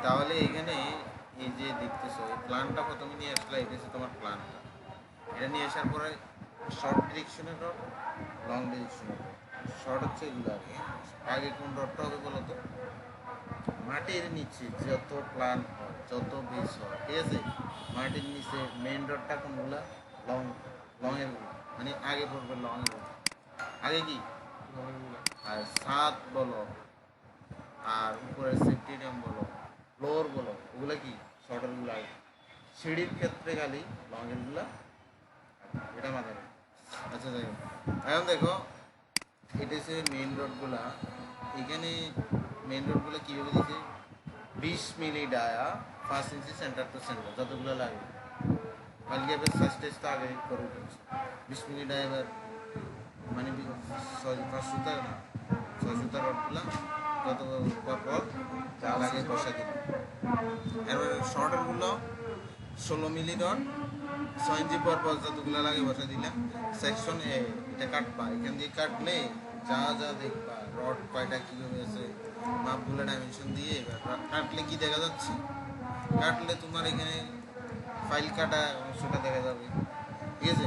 তাহলে এখানে এই যে দেখতেছো এই প্ল্যানটা প্রথমে নিয়ে আসলে এটা হচ্ছে তোমার প্ল্যানটা। এটা নিয়ে আসার পরে শর্ট ডিরেকশনের রড, লং ডিরেকশনের রড। শর্ট হচ্ছে এগুলো আগে। আগে কোন রডটা হবে বলো তো? মাটির নিচে যত প্ল্যান হয়, যত বেস হয়, ঠিক আছে, মাটির নিচে মেইন রডটা কোনগুলা? লং, লংয়ের গুলো, মানে আগে পড়বে লংয়ের গুলো। আগে কি? আর ছাদ বলো, আর উপরের সেফটি ড্যাম বলো, ফ্লোর বলো, ওগুলো কি? শর্টের গুলো আগে। সিঁড়ির ক্ষেত্রে খালি লংয়ের গুলা, এটা মাথায় রাখো। আচ্ছা যাই হোক, এখন দেখো এটা হচ্ছে মেইন রোডগুলা। এখানে মেইন রোডগুলো কীভাবে দিচ্ছে? 20 মিলি ডায়া 5 ইঞ্চি সেন্টার টু সেন্টার যতগুলো লাগে। কালকে এবার সাইজ টেস্ট তো আগে করে উঠেছে। 20 মিলি ডায়া এবার মানে 5 সুতা না, 6 সুতার রডগুলা যত পর যা লাগে বসা দিল। এবার শর্টেরগুলো 16 মিলি রড 6 ইঞ্চি পর যতগুলো লাগে বসা দিলাম। সেকশন এ এটা কাটবা, এখান দিয়ে কাটলে যা যা দেখবা রড কয়টা কীভাবে আছে মাপগুলো ডাইমেনশন দিয়ে এবার কাটলে কি দেখা যাচ্ছে? কাটলে তোমার এখানে ফাইল কাটা অংশটা দেখা যাবে, ঠিক আছে?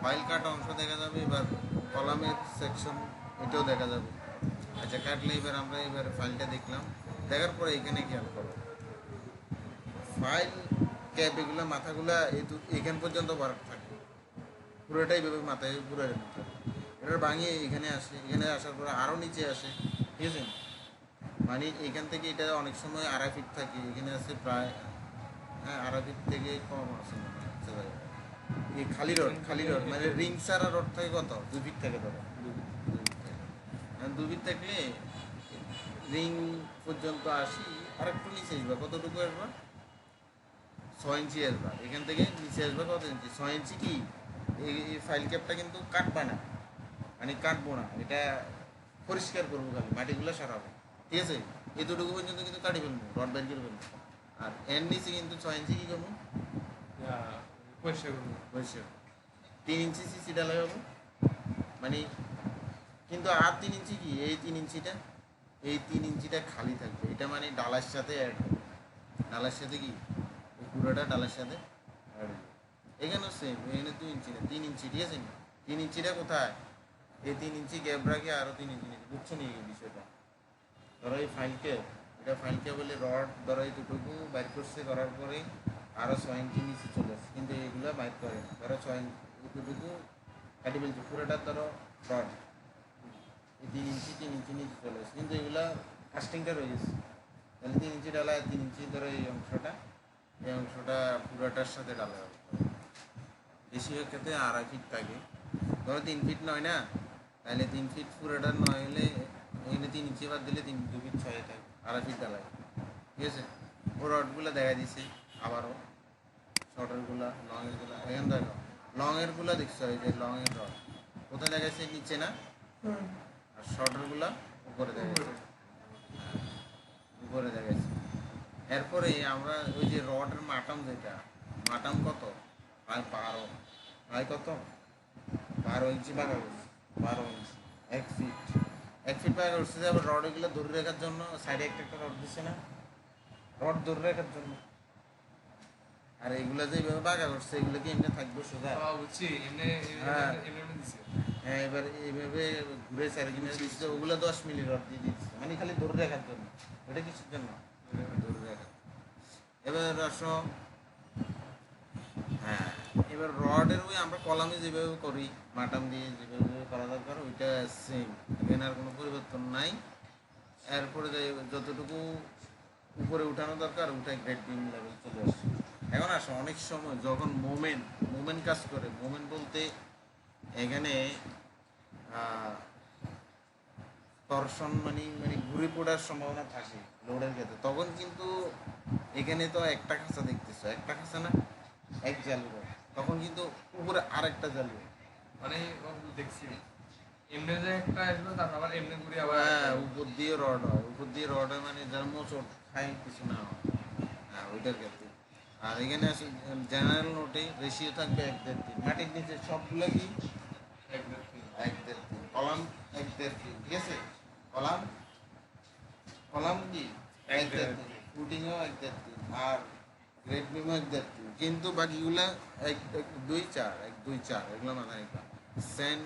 ফাইল কাটা অংশ দেখা যাবে। এবার কলামের সেকশন এটাও দেখা যাবে। আচ্ছা কাটলে এবার আমরা এবার ফাইলটা দেখলাম, দেখার পরে এখানে খেয়াল করো ফাইল ক্যাপ এগুলো মাথাগুলা এখান পর্যন্ত বাড়াতে থাকে, পুরোটাই এইভাবে মাথায় পুরো নিতে হবে। এবার ভাঙিয়ে এখানে আসে, এখানে আসার পরে আরও নিচে আসে, ঠিক আছে? মানে এখান থেকে এটা অনেক সময় 2.5 ফিট থাকে, এখানে আছে প্রায়, হ্যাঁ 2.5 ফিট থেকে কম আছে মনে হয়। আচ্ছা ভাই, এই খালি রড মানে রিং সারা রড থাকে কত? 2 ফিট থাকে ধরো, 2 ফিট থাকে। 2 ফিট থাকলে রিং পর্যন্ত আসি, আর একটু নিচে আসবা, কতটুকু আসবা? 6 ইঞ্চি আসবা। এখান থেকে নিচে আসবা কত ইঞ্চি? 6 ইঞ্চি। কি এই ফাইল ক্যাপটা কিন্তু কাটবা না, মানে কাটবো না, এটা পরিষ্কার করবো, খালি মাটিগুলো সারাবো, ঠিক আছে? এতটুকু পর্যন্ত কিন্তু কাটি ফেলবো, রড বের করে ফেলবো। আর এর নিচে কিন্তু 6 ইঞ্চি কি করবো? পরিষ্কার করবো। পরিষ্কার। 3 ইঞ্চি সিসি ডালাই হবো, মানে কিন্তু আর 3 ইঞ্চি কি, এই 3 ইঞ্চিটা, এই 3 ইঞ্চিটা খালি থাকবে, এটা মানে ডালার সাথে অ্যাড হবে। ডালার সাথে কি, এই পুরোটা ডালার সাথে অ্যাড হবে। এখানেও সেম, এখানে 2 ইঞ্চি না 3 ইঞ্চি, ঠিক আছে? 3 ইঞ্চিটা কোথায়? এই 3 ইঞ্চি গ্যাপ রাখে আরও 3 ইঞ্চি নিচে, বুঝছো নি এই বিষয়টা? ধরো এই ফাইল ক্যাপ, এটা ফাইল ক্যাপ বলে রড ধরো এই দুটুকু বাইর করছে, করার পরে আরও 6 ইঞ্চি নিচে চলে আসছে, কিন্তু এইগুলো বাইর করে না। ধরো 6 ইঞ্চি দুটুকু কাটি ফেলছে, পুরোটা ধরো রড এই 3 ইঞ্চি নিচে চলে আসছে, কিন্তু এগুলা কাস্টিংটা রয়ে গেছে। তাহলে 3 ইঞ্চি ডালা, 3 ইঞ্চি ধরো এই অংশটা পুরোটার সাথে ডালা হবে। বেশিরভাগ ক্ষেত্রে 2.5 ফিট থাকে। ধরো 3 ফিট নয় না, তাহলে 3 ফিট পুরোটা নয় হলে এখানে 3 ইঞ্চি বাদ দিলে 2 ফিট 6 থাকে, 2.5 ফিট ডালাই, ঠিক আছে? ও রডগুলো দেখা দিছে আবারও, শর্টেরগুলা লংয়েরগুলা। এখানে দেখো লংয়েরগুলা দেখছো, এই যে লংয়ের রড কোথায় দেখাচ্ছে? নিচে না? আর শর্টেরগুলা উপরে দেখাচ্ছে, উপরে দেখাচ্ছে। এরপরে আমরা ওই যে রডের মাটাম, যেটা মাটাম কত? প্রায় 12, প্রায় কত? 12 ইঞ্চি বাঁকা করছে, 12 ইঞ্চি, 1 ফিট, 1 ফিট বাঁকা করছে। যে আবার রড এগুলো ধরে রাখার জন্য সাইডে একটা একটা রড দিচ্ছে না, রড ধরে রাখার জন্য। আর এগুলো যে এইভাবে বাঁকা করছে, এগুলো কি এমনি থাকবে সোজা? বুঝছি, এমনি হ্যাঁ এমনি দিছে। হ্যাঁ, এবার এইভাবে ঘুরে চারিদিনে দিচ্ছে, ওগুলো 10 মিলি রড দিয়ে দিচ্ছে, মানে খালি ধরে রাখার জন্য। ওটা কিসের জন্য? ধরে রাখার। এবার আসো, হ্যাঁ, এবার রডের ওই আমরা কলামে যেভাবে করি, মাটাম দিয়ে যেভাবে করা দরকার ওইটা সেম, এখানে আর কোনো পরিবর্তন নাই। এরপরে যতটুকু উপরে উঠানো দরকার ওটা গ্রেড বিম লেভেল চলে আসছে। এখন আসো, অনেক সময় যখন মোমেন্ট কাজ করে, মোমেন্ট বলতে এখানে টর্শন মানে ঘুরে পড়ার সম্ভাবনা থাকে লোডের ক্ষেত্রে, তখন কিন্তু এখানে তো একটা খাঁচা দেখতেছো, একটা খাঁচা না, এক জালি রড, তখন কিন্তু উপরে আরেকটা জালি রড। মানে দেখছি এমনি যে একটা আসবে, তারপর আবার এমনি ঘুরে আবার হ্যাঁ, উপর দিয়ে রড হয়, উপর দিয়ে রড হয়, মানে যার মোচড় খায় কিছু না হয়। হ্যাঁ, ওইটার ক্ষেত্রে। আর এখানে আসে জেনারেল নোটে রেশিও থাকবে 1-1.5-3, মাটির নিচে সবগুলো কি এক দেড় তিন। 1-1.5-3, কলাম 1-1.5-3, ঠিক আছে? কলাম কি 1-1.5-3। ফুটিংও 1.3 আর গ্রেড বিমও 1.3 কিন্তু বাকিগুলা 1-2-4 1-2-4 এগুলো মাথায় রাখবা। সেন্ট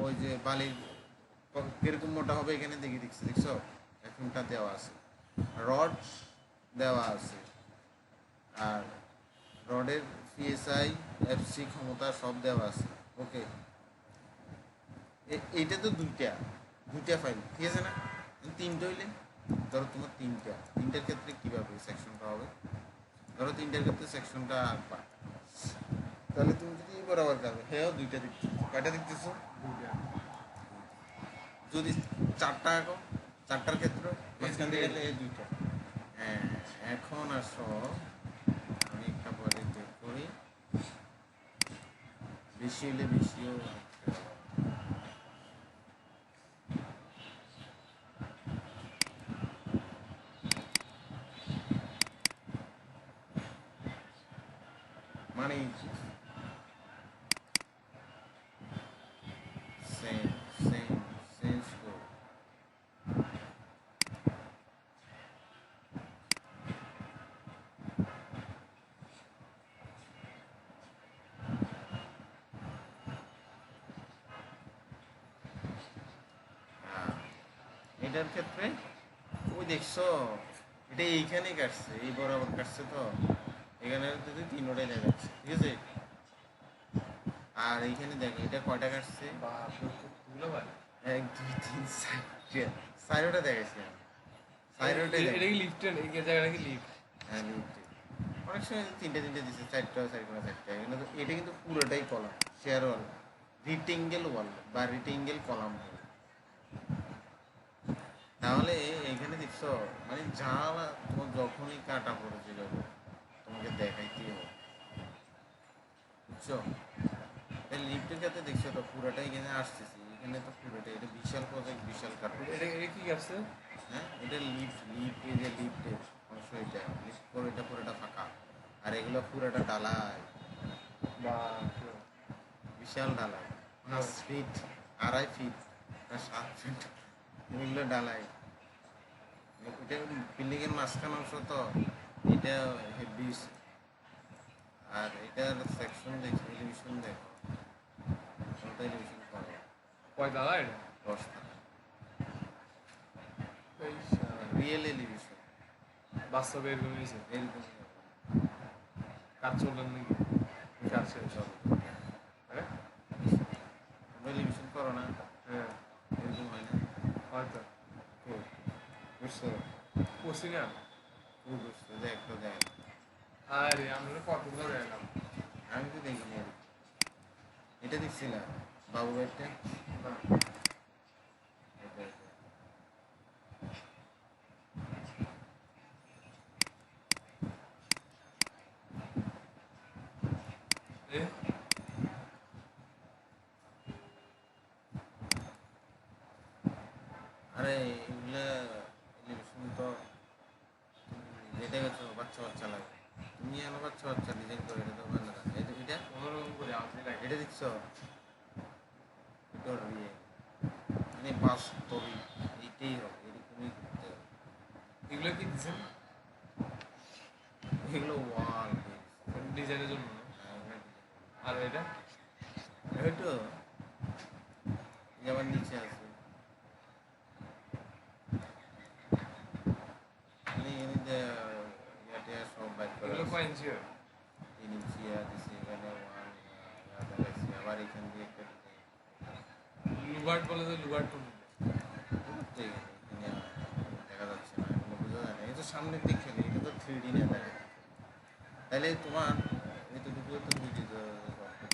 ওই যে বালির কিরকম মোটা হবে এখানে দেখছো এখনটা দেওয়া আছে, রড দেওয়া আছে, আর রডের পিএসআই এফসি ক্ষমতা সব দেওয়া আছে। ওকে, এইটা তো দুইটা ফাইল, ঠিক আছে না? তিনটা হইলে ধরো তোমার তিনটার ক্ষেত্রে কীভাবে সেকশনটা হবে, ধরো তিনটার ক্ষেত্রে সেকশনটা আঁকবা, তাহলে তুমি যদি এই বরাবর করবে, হ্যাঁ দুইটা দেখতেছো, কয়টা দেখতেছো? যদি চারটা আঁকো, চারটার ক্ষেত্রে মাঝখান থেকে এই দুইটা। হ্যাঁ, এখন আসো আমি একটা পরে চেক করি, বেশি হলে বেশিও মানে সেম সেম সেম স্কোর। এটার ক্ষেত্রে ওই দেখছো এটা এইখানেই কাটছে, এই বরাবর কাটছে, তো এখানে যদি তিনোটাই দেখাচ্ছে, ঠিক আছে? আর এইখানে দেখো এটা কয়টা কাটছে, এক দুই তিন চারটে, চারোটা দেখাচ্ছি আমি, চারোটাই এটা কি লিফটের এই জায়গাটা কি লিফট? হ্যাঁ লিফটে অনেক সময় তিনটে দিচ্ছে, চারটা এখানে তো এটা কিন্তু পুরোটাই কলাম, শেয়ার ওয়াল, রিটেঙ্গেল ওয়াল বা রিটেঙ্গেল কলাম। তাহলে এইখানে দেখছো মানে জানালা তোমার যখনই কাটা পড়েছিল তোমাকে দেখাইতেই হবে, বুঝছো? লিফটের ক্ষেত্রে দেখছো তো পুরোটাই এখানে আসতেছি, এখানে তো পুরোটাই, এটা বিশাল প্রজেক্ট, বিশাল কাটা। এটা কি আছে? হ্যাঁ, এটা লিফট এই যে লিফটের অংশ, এটা লিফট করে এটা পুরোটা ফাঁকা, আর এগুলো পুরোটা ডালাই, বা বিশাল ডালাই, 5 ফিট 2.5 ফিট 7 ফিট এগুলো ডালাই। এটা বিল্ডিং এর মাঝখান অংশ, তো এটা হেভি। আর এটার সেকশন দেখো, এলিভেশন দেখো, কোনটা এলিভেশন করো, কয় দাদা এটা? 10 টাকা রিয়েল এলিভেশন, বাস্তবে এরকম হয়েছে? এরকম কাজ চললেন নাকি? কাজ শেষ চলো। হ্যাঁ তোমরা এলিভেশন করো না, হ্যাঁ এরকম হয় না? হয়তো বুঝছো? করছি না। খুব বুঝছো, দেখ তো দেখ, আরে আমরা কতগুলো গেলাম। আমি তো দেখিনি আর কি। এটা দেখছিলাম বাবু ভাইটা, এটা এটা। এ আরে এগুলা এলিভেশন তো যেটা গেছো বাচ্চা লাগে, তুমি আনো বাচ্চা ডিজাইন করে, এটা তো ভালো লাগে। এটা অন্যরকম করে আসলে লাগে। এটা দেখছো, এটা ইয়ে মানে বাস্তবিক এইটাই হবে, এরকমই করতে হবে। এগুলো কি দিচ্ছেন? এগুলো ওয়াল ডিজাইনের জন্য না? আর এটা হয়তো যেমন নিচে আছে, মানে এনে যে ইয়াতে সব বাইক করা এগুলো আছে। কয় ইঞ্চি? 3 ইঞ্চি দিছে, এখানে ওয়াল দেখাচ্ছি, আবার এখান দিয়ে একটা লুগার্ড বলে যে লুগার্ড কোন? এখানে দেখা যাচ্ছে না, এগুলো বোঝা যায় না, এই তো সামনের দিক থেকে, এটা তো 3D না দেখা। তাহলে তোমার এতটুকু তো বুঝে